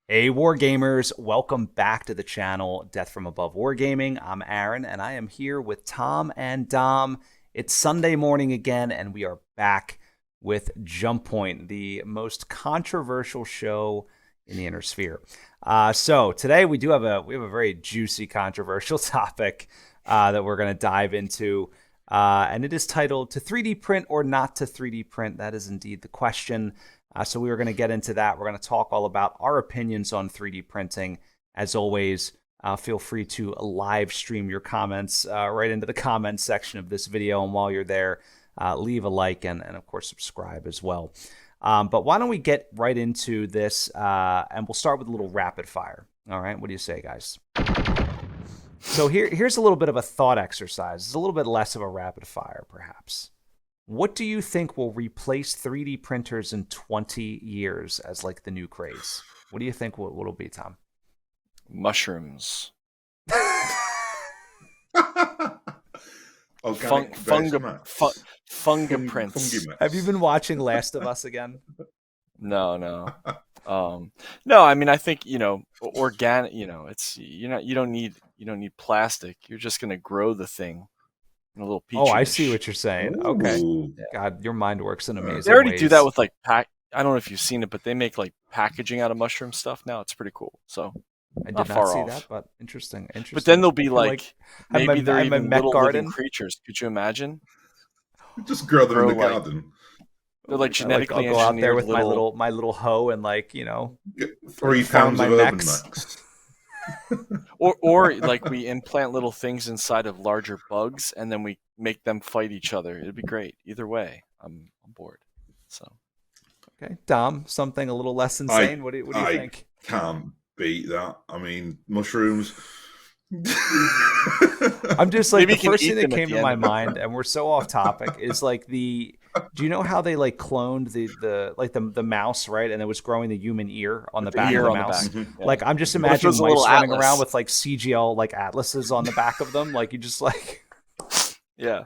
Hey, Wargamers, welcome back to the channel, Death from Above Wargaming. I'm Aaron, and I am here with Tom and Dom. It's Sunday morning again, and we are back with Jump Point, the most controversial show in the Inner Sphere. So today we have a very juicy, controversial topic that we're going to dive into, and it is titled "To 3D Print or Not to 3D Print." That is indeed the question. So we were going to get into that. We're going to talk all about our opinions on 3D printing. As always, feel free to live stream your comments right into the comments section of this video. And while you're there, leave a like and of course, subscribe as well. But why don't we get right into this and we'll start with a little rapid fire. All right. What do you say, guys? So here's a little bit of a thought exercise. It's a little bit less of a rapid fire, perhaps. What do you think will replace 3D printers in 20 years as like the new craze? What do you think what'll be, Tom? Mushrooms. Funga prints. Have you been watching Last of Us again? No. No, I mean I think, organic, it's you don't need plastic. You're just gonna grow the thing in a little petri I dish. see what you're saying. Ooh. Okay. God, your mind works in amazing ways. They already do that with like I don't know if you've seen it, but they make like packaging out of mushroom stuff now. It's pretty cool. So I did not see that, but interesting. But then they'll be like maybe they're I'm even Mech little garden. living creatures. Could you imagine? Just grow them in the garden. They're like genetically I'll go out there with little... my little hoe and Get 3 pounds of Mechs. or like we implant little things inside of larger bugs and then we make them fight each other. It'd be great. Either way, I'm on board. So okay, Dom, something a little less insane. What do you think? I can't beat that. I mean, mushrooms. I'm just like the first thing that came to my mind, and we're so off topic, is like do you know how they like cloned the mouse, right? And it was growing the human ear on the back of the mouse. Mm-hmm. Like I'm just imagining mice running around with like CGL like atlases on the back of them. Like you just like yeah.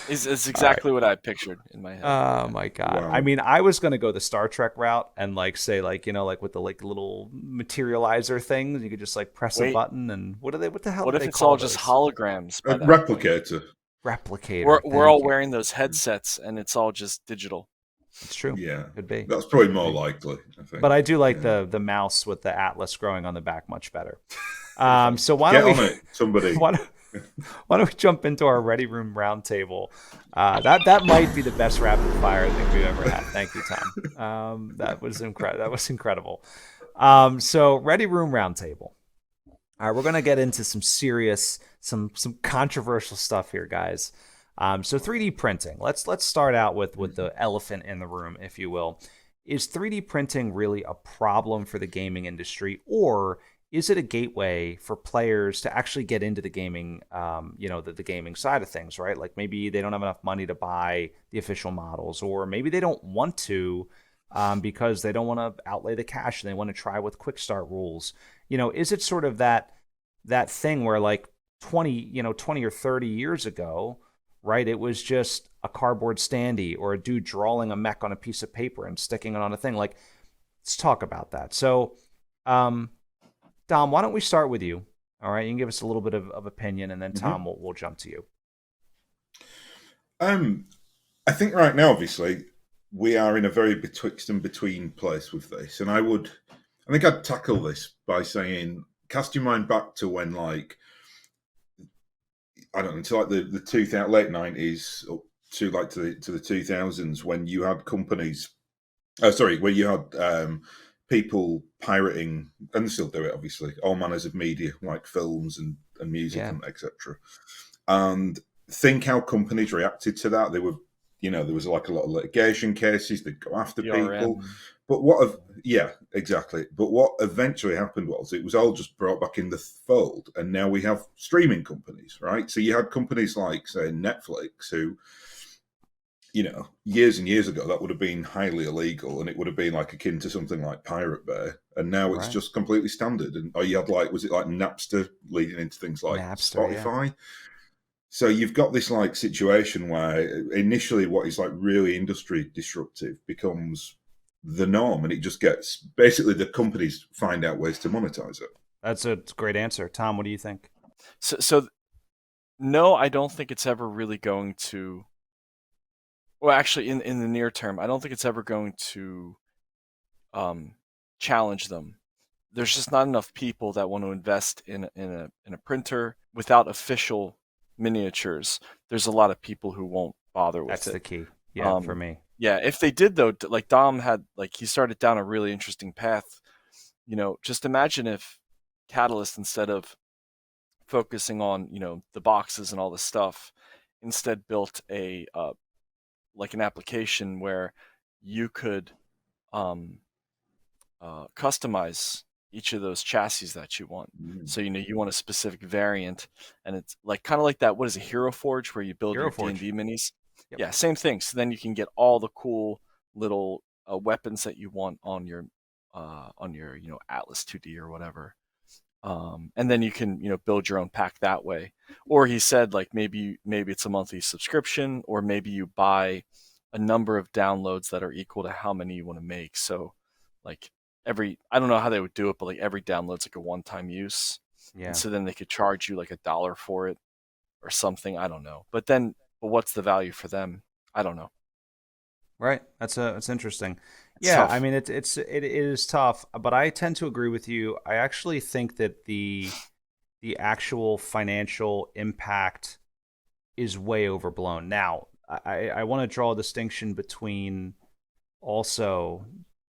It's exactly what I pictured in my head. Oh my god! Wow. I mean, I was gonna go the Star Trek route and like say like like with the like little materializer things, you could just like press a button and what the hell? What if it's all those? Just holograms? A replicator. Replicator. We're all wearing those headsets and it's all just digital. It's true. Yeah, could be. That's probably more likely, I think. But I do like the mouse with the atlas growing on the back much better. So why don't we? Somebody. Why don't we jump into our Ready Room Roundtable? That might be the best rapid fire I think we've ever had. Thank you, Tom. That was incredible. That was incredible. So Ready Room Roundtable. All right, we're gonna get into some serious, some controversial stuff here, guys. So 3D printing. Let's start out with the elephant in the room, if you will. Is 3D printing really a problem for the gaming industry, or is it a gateway for players to actually get into the gaming, the gaming side of things, right? Like maybe they don't have enough money to buy the official models, or maybe they don't want to because they don't want to outlay the cash and they want to try with quick start rules. Is it sort of that thing where like 20 or 30 years ago, right? It was just a cardboard standee or a dude drawing a mech on a piece of paper and sticking it on a thing. Like, let's talk about that. So, Dom, why don't we start with you? All right, you can give us a little bit of opinion, and then Tom, we'll jump to you. I think right now, obviously, we are in a very betwixt and between place with this, and I think I'd tackle this by saying, cast your mind back to when, like, I don't know, to like the 2000, late 90s up to like to the 2000s, when you had companies, where you had people pirating, and they still do it, obviously, all manners of media, like films and music and etc. And think how companies reacted to that. They were, there was like a lot of litigation cases. They'd go after people. But exactly. But what eventually happened was it was all just brought back in the fold, and now we have streaming companies, right? So you had companies like, say, Netflix, who, years and years ago, that would have been highly illegal, and it would have been like akin to something like Pirate Bay, and now it's just completely standard. And you had was it like Napster leading into things like Spotify? Yeah. So you've got this like situation where initially what is like really industry disruptive becomes the norm, and it just gets basically the companies find out ways to monetize it. That's a great answer. Tom, what do you think? So no, I don't think it's ever really going to. Well, actually, in the near term, I don't think it's ever going to um, challenge them. There's just not enough people that want to invest in a printer without official miniatures. There's a lot of people who won't bother with That's it. the key. Yeah, for Um, me. yeah, if they did though, like Dom had, like he started down a really interesting path. Just imagine if Catalyst, instead of focusing on the boxes and all this stuff, instead built a like an application where you could um, customize each of those chassis that you want. Mm. So you want a specific variant, and it's like kind of like that. What is it, Hero Forge, where you build Hero your Forge. D&D minis? Yep. Yeah, same thing. So then you can get all the cool little weapons that you want on your Atlas 2D or whatever. And then you can build your own pack that way. Or he said like maybe it's a monthly subscription, or maybe you buy a number of downloads that are equal to how many you want to make. So like I don't know how they would do it, but like every download's like a one-time use. And Yeah. so then they could charge you like $1 for it or something. I don't know. But what's the value for them? I don't know. Right. That's interesting. It's Yeah, I tough. mean it is tough, but I tend to agree with you. I actually think that the actual financial impact is way overblown. Now, I want to draw a distinction between also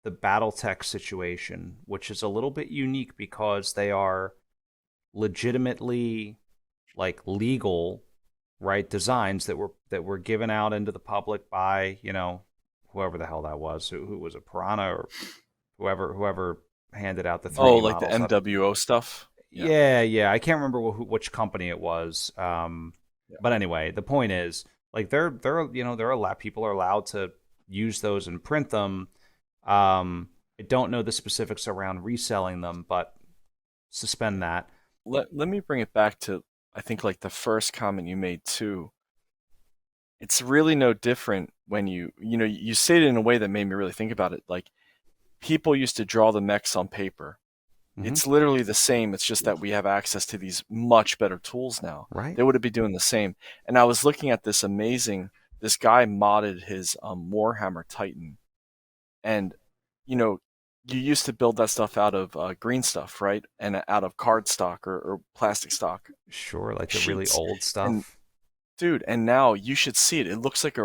the BattleTech situation, which is a little bit unique because they are legitimately like legal, right, designs that were given out into the public by, whoever the hell that was, who was a Piranha or whoever handed out the Oh, 3D like the models. MWO stuff. Yeah. Yeah. I can't remember which company it was. Yeah. But anyway, the point is, like, they're allowed. People are allowed to use those and print them. I don't know the specifics around reselling them, but suspend that. Let me bring it back to, I think, like the first comment you made too. It's really no different when you say it in a way that made me really think about it. Like, people used to draw the mechs on paper. Mm-hmm. It's literally the same. It's just that we have access to these much better tools now. Right. They would be doing the same. And I was looking at this guy modded his Warhammer Titan, and you know, you used to build that stuff out of green stuff, right? And out of card stock or plastic stock Sure, like the really sheets. old And stuff. dude, and now you should see it. It looks like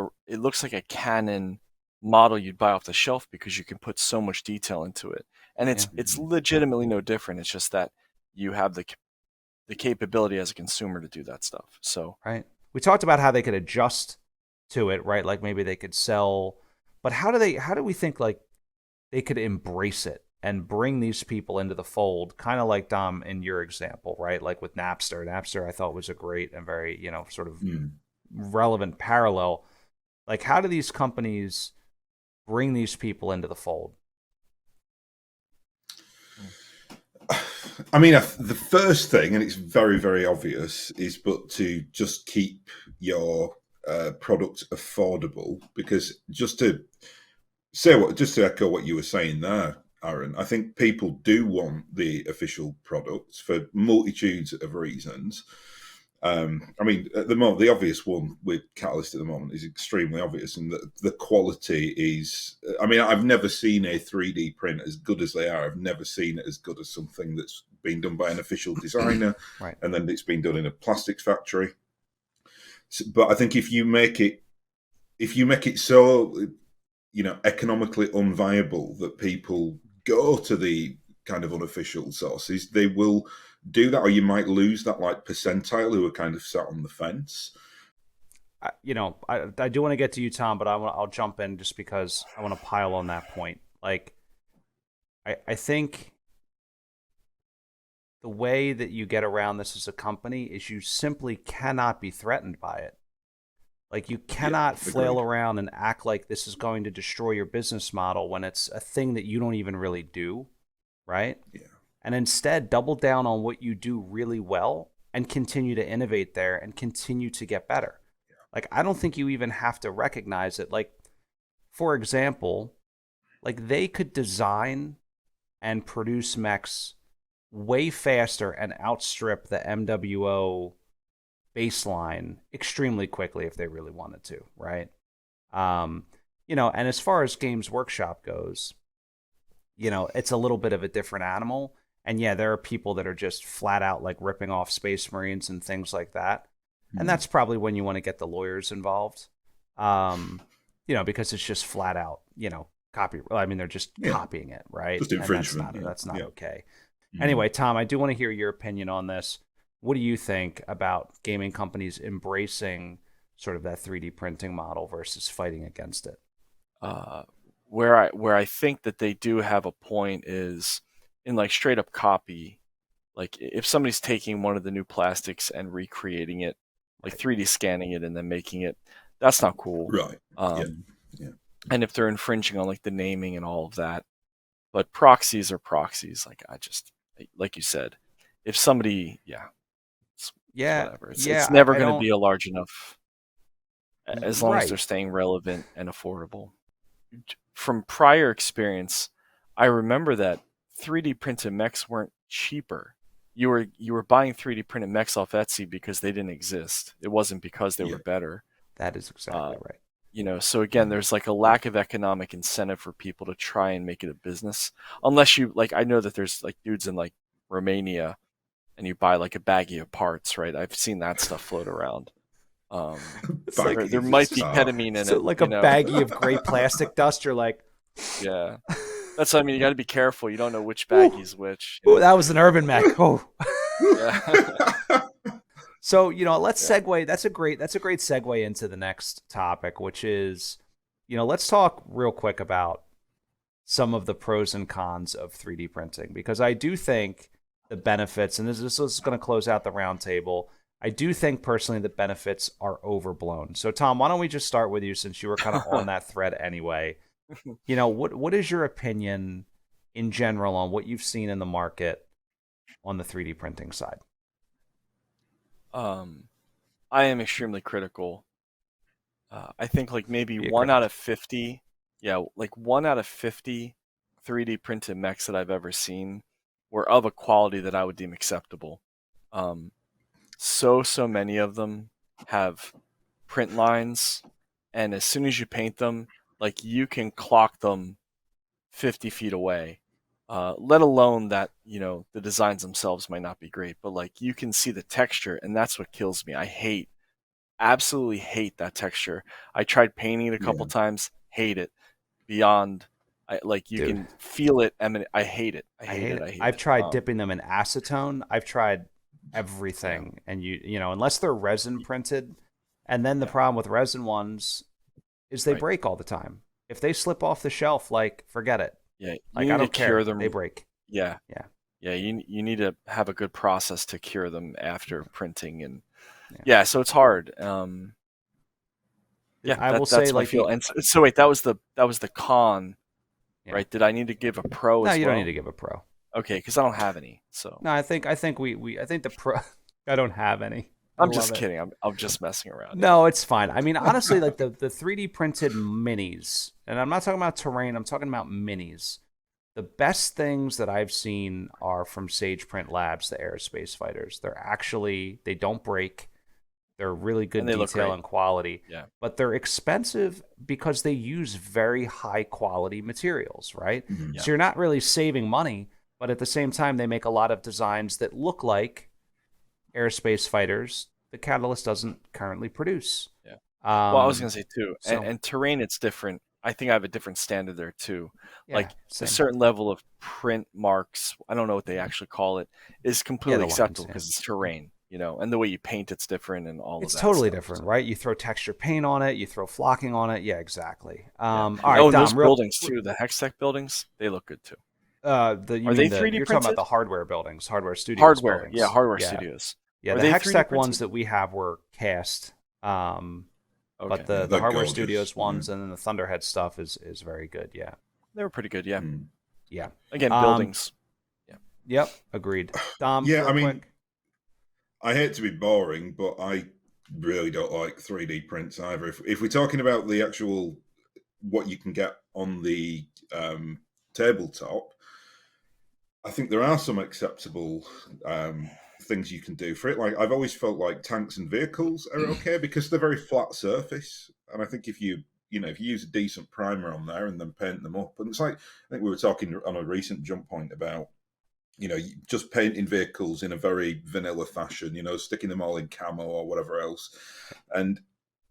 a Canon model you'd buy off the shelf because you can put so much detail into it. And Yeah. it's legitimately no different. It's just that you have the capability as a consumer to do that stuff. So Right. We talked about how they could adjust to it, right? Like maybe they could sell, but how do we think like they could embrace it and bring these people into the fold, kind of like Dom in your example, right? Like with Napster. Napster I thought was a great and very, sort of Mm. relevant parallel. Like how do these companies bring these people into the fold? I mean, the first thing, and it's very, very obvious, is but to just keep your product affordable. Because just to echo what you were saying there, Aaron, I think people do want the official products for multitudes of reasons. I mean, at the moment, the obvious one with Catalyst at the moment is extremely obvious, and the quality is. I mean, I've never seen a 3D print as good as they are. I've never seen it as good as something that's been done by an official designer, Right. and then it's been done in a plastics factory. But I think if you make it so economically unviable that people go to the kind of unofficial sources, they will do that, or you might lose that like percentile who are kind of sat on the fence. I do want to get to you, Tom, but I'll jump in just because I want to pile on that point. Like, I think the way that you get around this as a company is you simply cannot be threatened by it. Like, you cannot flail Agreed. around and act like this is going to destroy your business model when it's a thing that you don't even really do, right? Yeah. And instead, double down on what you do really well and continue to innovate there and continue to get better. Like, I don't think you even have to recognize it. Like, for example, like they could design and produce mechs way faster and outstrip the MWO baseline extremely quickly if they really wanted to, right? And as far as Games Workshop goes, it's a little bit of a different animal. And yeah, there are people that are just flat out like ripping off Space Marines and things like that. And that's probably when you want to get the lawyers involved. Because it's just flat out, copy. I mean, they're just copying it, right? Just infringement. And that's not okay. Anyway, Tom, I do want to hear your opinion on this. What do you think about gaming companies embracing sort of that 3D printing model versus fighting against it? Where I think that they do have a point is in like straight up copy. Like if somebody's taking one of the new plastics and recreating it, like 3D scanning it and then making it, that's not cool. Right. And if they're infringing on like the naming and all of that, but proxies are proxies. Like you said, if somebody, whatever. It's never going to be a large enough, as long as they're staying relevant and affordable. From prior experience, I remember that 3D printed mechs weren't cheaper. You were buying 3D printed mechs off Etsy because they didn't exist. It wasn't because they were better. That is exactly right. So again, there's like a lack of economic incentive for people to try and make it a business. Unless you, like, I know that there's like dudes in like Romania and you buy like a baggie of parts, right? I've seen that stuff float around. There might be ketamine in it. Like a baggie of gray plastic dust. You're like, yeah. That's what I mean. You got to be careful. You don't know which baggie's which. Ooh, that was an urban mech. Oh. Yeah. So, let's segue. That's a great segue into the next topic, which is, let's talk real quick about some of the pros and cons of 3D printing, because I do think the benefits, and this is going to close out the roundtable, I do think personally the benefits are overblown. So, Tom, why don't we just start with you, since you were kind of on that thread anyway? What is your opinion in general on what you've seen in the market on the 3D printing side? I am extremely critical. I think like maybe 1 out of 50, like 1 out of 50 3D printed mechs that I've ever seen were of a quality that I would deem acceptable. So many of them have print lines, and as soon as you paint them, like you can clock them 50 feet away. Let alone that, the designs themselves might not be great, but like you can see the texture, and that's what kills me. I absolutely hate that texture. I tried painting it a couple times, hate it beyond. You can feel it emanate. I hate it. I hate it. I've tried dipping them in acetone. I've tried everything, and unless they're resin printed, and then the problem with resin ones is they break all the time. If they slip off the shelf, like, forget it. Yeah, like I don't care. Them. They break. Yeah. You need to have a good process to cure them after printing, and so it's hard. I will say, like, feel. And so wait, that was the con, right? Did I need to give a pro? No, as you well? Don't need to give a pro. Okay, because I don't have any. So no, I think the pro. I don't have any. I'm just kidding. I'm just messing around. No, it's fine. I mean, honestly, like the 3D printed minis, and I'm not talking about terrain, I'm talking about minis. The best things that I've seen are from Sage Print Labs, the aerospace fighters. They don't break. They're really good detail and quality. Yeah. But they're expensive because they use very high quality materials, right? Mm-hmm. So you're not really saving money, but at the same time, they make a lot of designs that look like aerospace fighters the Catalyst doesn't currently produce. Yeah. Well, I was going to say too, and terrain, it's different. I think I have a different standard there too. Like a certain level of print marks, I don't know what they actually call it, is completely acceptable because it's terrain, and the way you paint it's different and all of that. It's totally different, right? You throw texture paint on it, you throw flocking on it. Yeah, exactly. All right, Dom, those buildings too, the Hextech buildings, they look good too. Are they 3D printed? You're talking about the hardware buildings, hardware studios buildings. Yeah, hardware studios. Yeah, the Hextech ones that we have were cast. But the hardware gorgeous. Studios ones and then the Thunderhead stuff is very good. Yeah, they were pretty good. Yeah, yeah. Again, buildings. Yep, agreed. Dom, I mean, I hate to be boring, but I really don't like 3D prints either. If we're talking about the actual what you can get on the tabletop, I think there are some acceptable things you can do for it. Like I've always felt like tanks and vehicles are okay because they're very flat surface, and I think if you use a decent primer on there and then paint them up, and it's like I think we were talking on a recent jump point about just painting vehicles in a very vanilla fashion, sticking them all in camo or whatever else, and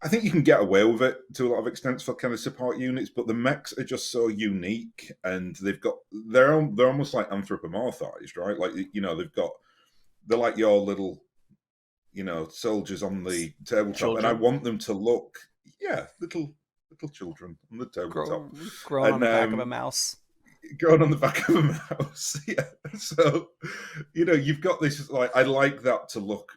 I think you can get away with it to a lot of extents for kind of support units, but the mechs are just so unique, and they're almost like anthropomorphized, right? Like they're like your little soldiers on the tabletop, Children. and I want them to look little children on the tabletop, growing on the back of a mouse. Going on the back of a mouse, yeah. So you've got this I like that to look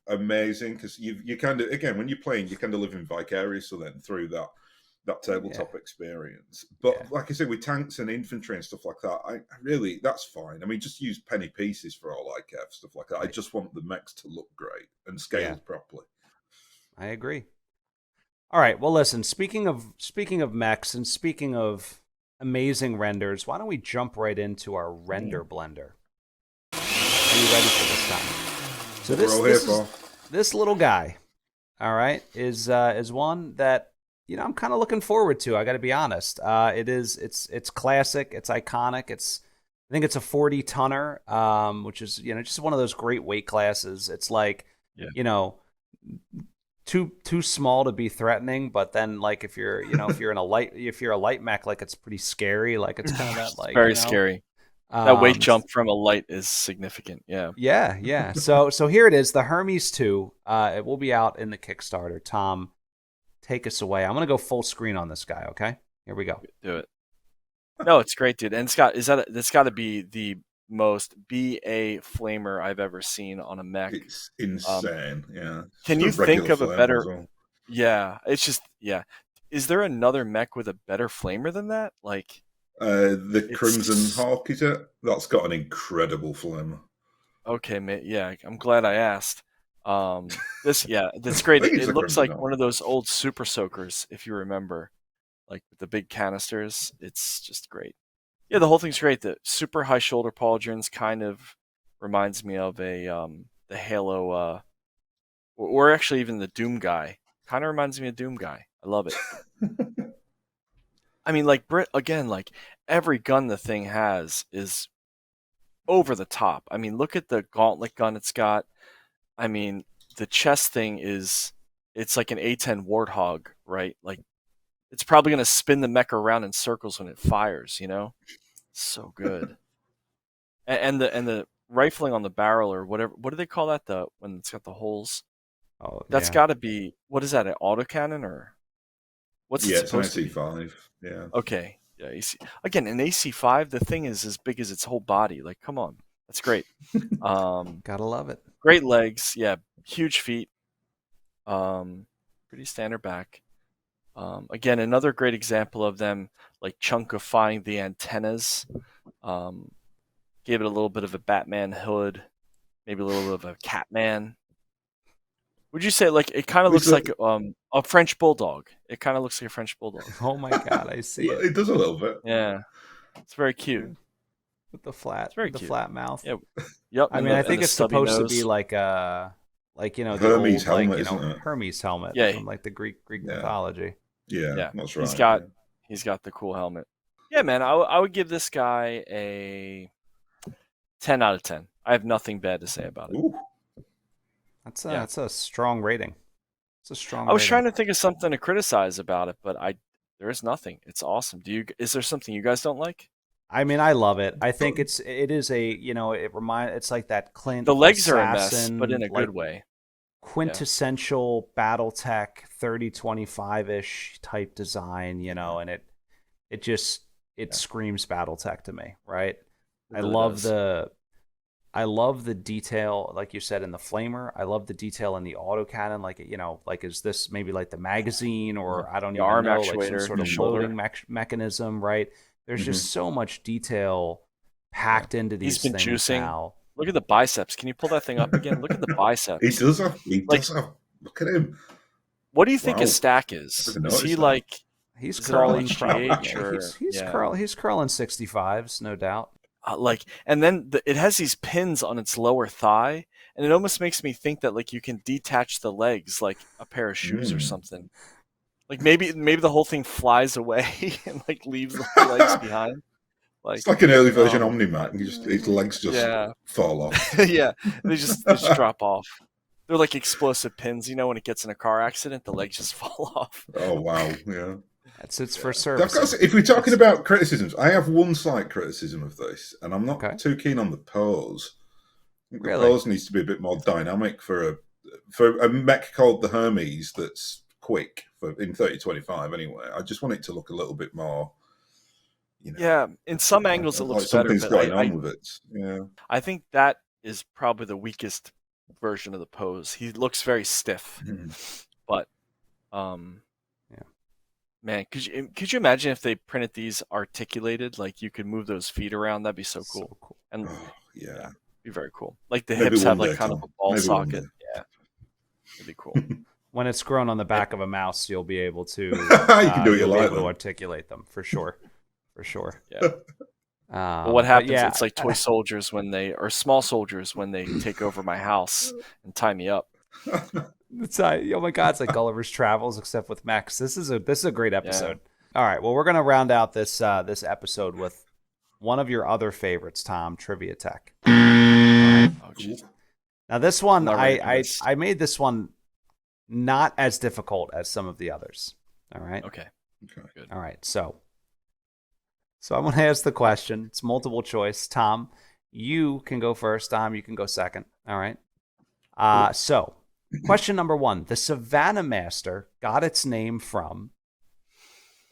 amazing because you kind of, again, when you're playing, you're kind of living vicariously then through that tabletop experience. But like I said, with tanks and infantry and stuff like that, I really, that's fine. I mean, just use penny pieces for all I care for stuff like that. I just want the mechs to look great and scaled properly. I agree. All right. Well, listen, speaking of mechs and speaking of amazing renders, why don't we jump right into our render blender? Are you ready for this time? So this little guy, all right, is one that I'm kind of looking forward to. I got to be honest. It's classic. It's iconic. I think it's a 40 tonner, which is just one of those great weight classes. It's like too small to be threatening, but then like if you're a light mech, like it's pretty scary. Like it's kind of that like very scary. That weight jump from a light is significant. Yeah. Yeah. So here it is, the Hermes II. It will be out in the Kickstarter. Tom, take us away. I'm gonna go full screen on this guy. Okay, here we go. Do it. No, it's great, dude. And it's got to be the most BA flamer I've ever seen on a mech. It's insane. Yeah. Can you think of a better? Well. Yeah. It's just Is there another mech with a better flamer than that? Like. The Crimson Hawk, is it? That's got an incredible flamer. Okay, mate. Yeah, I'm glad I asked. That's great. It looks like one of those old Super Soakers, if you remember, like with the big canisters. It's just great. Yeah, the whole thing's great. The super high shoulder pauldrons kind of reminds me of the Halo, or actually even the Doom guy. Kind of reminds me of Doom guy. I love it. I mean, like again, like every gun the thing has is over the top. I mean, look at the gauntlet gun it's got. I mean, the chest thing it's like an A10 Warthog, right? Like it's probably going to spin the mech around in circles when it fires, So good. and the rifling on the barrel or whatever, what do they call that? When it's got the holes? Oh, that's got to be, what is that, an autocannon or what's it supposed to be? It's an AC5. Yeah. Okay. Yeah. Again, an AC5, the thing is as big as its whole body. Like, come on. That's great. Gotta love it. Great legs. Yeah. Huge feet. Pretty standard back. Again, another great example of them like chunkifying the antennas. Gave it a little bit of a Batman hood, maybe a little bit of a Catman. Would you say like it kind of looks like a French bulldog? It kind of looks like a French bulldog. Oh my god, I see it. It does a little bit. Yeah, it's very cute. With the flat mouth. Yeah. Yep. I mean, I think it's supposed to be like the Hermes old, helmet, isn't it? Hermes helmet from like the Greek mythology. Yeah, that's right. He's got the cool helmet. Yeah, man, I would give this guy a 10 out of 10. I have nothing bad to say about it. Ooh. That's a strong rating. It's a strong. I was trying to think of something to criticize about it, but there is nothing. It's awesome. Is there something you guys don't like? I mean, I love it. I think it is it's like that Clint. The legs are a mess, but in a good way. Quintessential BattleTech 3025-ish type design, and it screams BattleTech to me, right? I love the detail, like you said, in the flamer. I love the detail in the autocannon. Like is this maybe like the magazine or I don't even arm know, actuator, like some sort of loading mechanism, right? There's just so much detail packed into these things. He's been juicing. Now. Look at the biceps. Can you pull that thing up again? Look at the biceps. He does have. Look at him. What do you think his stack is? Is he like? He's Is it all curling probably. HGH Yeah, or he's curling 65s, no doubt. And then it has these pins on its lower thigh, and it almost makes me think that like you can detach the legs like a pair of shoes or something. Like maybe the whole thing flies away and like leaves the legs behind. It's like an early version um, Omnimat, and its legs just fall off. yeah, they just drop off. They're like explosive pins, when it gets in a car accident, the legs just fall off. Oh wow, yeah. It's for service. If we're talking about criticisms, I have one slight criticism of this, and I'm not too keen on the pose. I think the pose needs to be a bit more dynamic for a mech called the Hermes that's quick in 3025 anyway. I just want it to look a little bit more. Yeah, in some angles it looks like better, something's but going on with it. Yeah, I think that is probably the weakest version of the pose. He looks very stiff, but man, could you imagine if they printed these articulated? Like you could move those feet around. That'd be so cool. And yeah, be very cool. Like the Maybe hips have one like day, kind of Tom. a ball Maybe one socket. day. Yeah, it'd be cool. When it's grown on the back of a mouse, you'll be able to You can do it you'll be like able to them. articulate them for sure. Yeah. But what happens? It's like toy soldiers or small soldiers when they take over my house and tie me up. Oh my god, it's like Gulliver's Travels except with mechs. This is a great episode. All right, well, we're gonna round out this episode with one of your other favorites, Tom, Trivia Tech. Oh, geez. Now this one, I made this one not as difficult as some of the others. All right. Okay. Good. All right. So I'm gonna ask the question. It's multiple choice. Tom, you can go first. Tom, you can go second. All right. So question number 1: the Savannah Master got its name from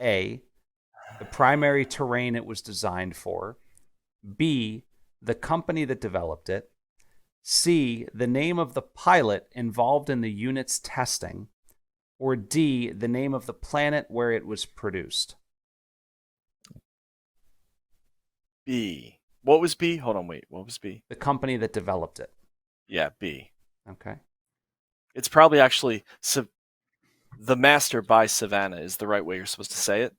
A, the primary terrain it was designed for, B, the company that developed it, C, the name of the pilot involved in the unit's testing, or D, the name of the planet where it was produced. B. What was B? Hold on, wait. What was B? The company that developed it. Yeah, B. Okay. It's probably actually the Master by Savannah is the right way you're supposed to say it.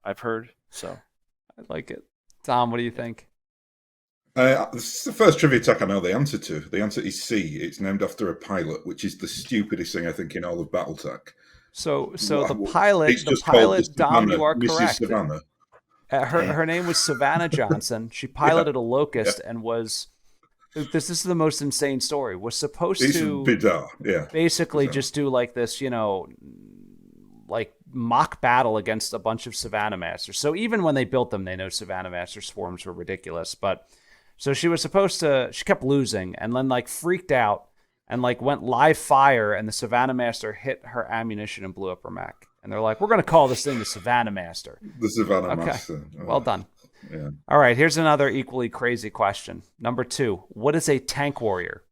I've heard, so. I like it. Tom, what do you think? This is the first Trivia Tech I know the answer to. The answer is C. It's named after a pilot, which is the stupidest thing I think in all of BattleTech. So the pilot, Dom, you are Mrs. correct. Savannah. Her name was Savannah Johnson. She piloted a Locust and was. This is the most insane story. Was supposed to bizarre. Yeah, basically just do like this, like mock battle against a bunch of Savannah Masters. So even when they built them, they know Savannah Master swarms were ridiculous. But so she was supposed to. She kept losing and then like freaked out and like went live fire, and the Savannah Master hit her ammunition and blew up her mech. And they're like, we're going to call this thing the Savannah Master. The Savannah Master. Well done. Yeah. All right, here's another equally crazy question. Number 2, what is a tank warrior?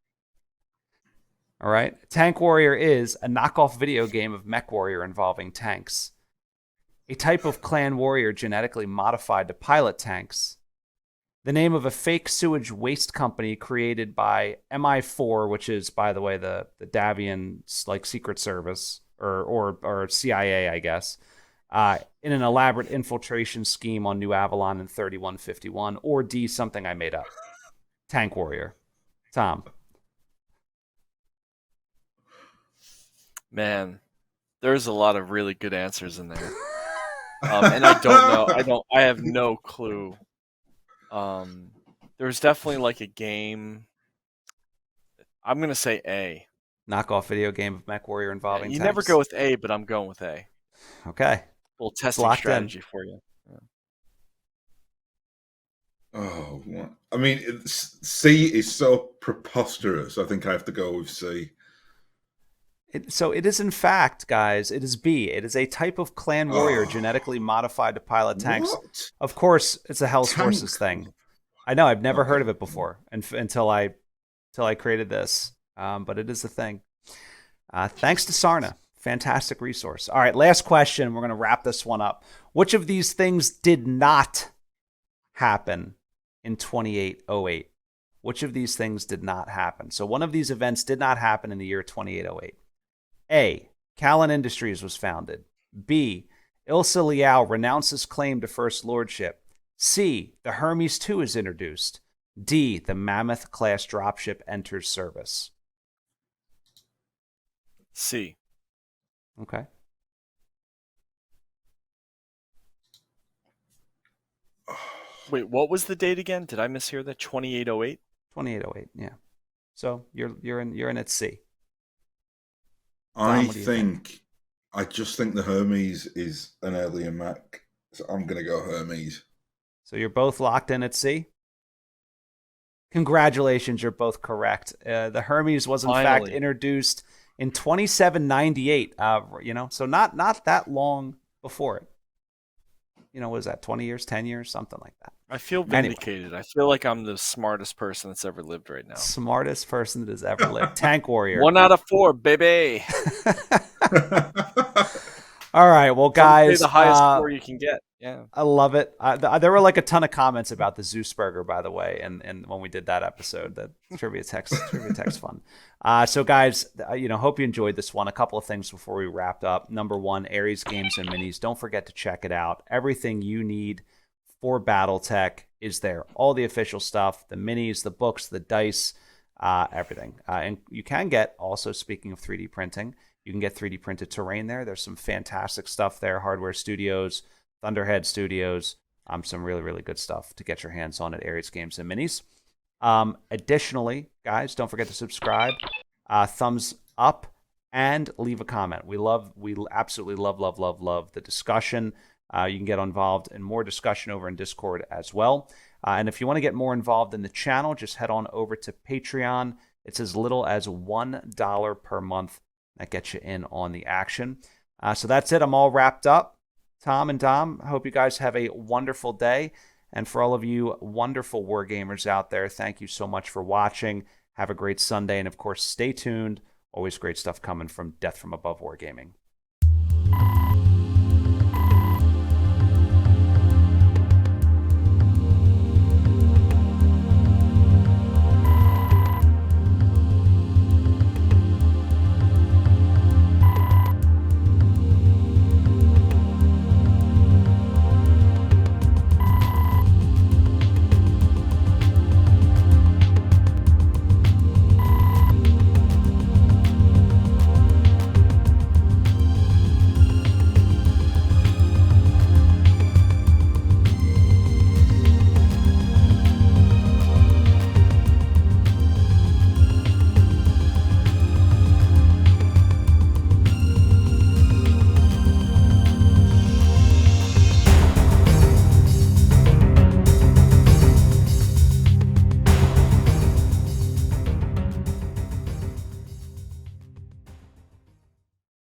All right, Tank Warrior is a knockoff video game of Mech Warrior involving tanks. A type of clan warrior genetically modified to pilot tanks. The name of a fake sewage waste company created by MI4, which is, by the way, the Davian like Secret Service or CIA, I guess. In an elaborate infiltration scheme on New Avalon in 3151, or D, something I made up. Tank Warrior. Tom. Man, there's a lot of really good answers in there. And I don't know. I have no clue. There's definitely like a game. I'm going to say A. Knockoff video game of Mech Warrior involving You tanks. never go with A, but I'm going with A. Okay. A little testing strategy for you. Yeah. Oh, I mean, C is so preposterous. I think I have to go with C. So it is, in fact, guys, it is B. It is a type of clan warrior genetically modified to pilot tanks. What? Of course, it's a Hell's Horses thing. I know, I've never heard of it before until I created this. But it is a thing. Thanks to Sarna. Fantastic resource. All right, last question. We're going to wrap this one up. Which of these things did not happen in 2808? Which of these things did not happen? So one of these events did not happen in the year 2808. A, Callan Industries was founded. B, Ilsa Liao renounces claim to First Lordship. C. The Hermes II is introduced. D. The Mammoth-class dropship enters service. C. Okay. Wait, what was the date again? Did I mishear that? 2808? 2808, yeah. So you're in at C. I just think the Hermes is an earlier Mech, so I'm going to go Hermes. So you're both locked in at C? Congratulations, you're both correct. The Hermes was in fact introduced in 2798. So not that long before it. Was that 20 years, 10 years, something like that? I feel vindicated. Anyway. I feel like I'm the smartest person that's ever lived right now. Smartest person that has ever lived. Tank Warrior. 1 out of 4, baby. All right, well, guys, the highest score you can get. Yeah, I love it. There were like a ton of comments about the Zeus Burger, by the way, and when we did that episode, that trivia text fun. So, guys, hope you enjoyed this one. A couple of things before we wrapped up. Number one, Aries Games and Minis. Don't forget to check it out. Everything you need for BattleTech is there. All the official stuff, the minis, the books, the dice, everything. And you can get, also speaking of 3D printing, you can get 3D printed terrain there. There's some fantastic stuff there. Hardware Studios, Thunderhead Studios, some really, really good stuff to get your hands on at Aries Games and Minis. Additionally, guys, don't forget to subscribe, thumbs up, and leave a comment. We absolutely love the discussion. You can get involved in more discussion over in Discord as well. And if you want to get more involved in the channel, just head on over to Patreon. It's as little as $1 per month. That gets you in on the action. So that's it. I'm all wrapped up. Tom and Dom, I hope you guys have a wonderful day. And for all of you wonderful Wargamers out there, thank you so much for watching. Have a great Sunday. And, of course, stay tuned. Always great stuff coming from Death from Above Wargaming.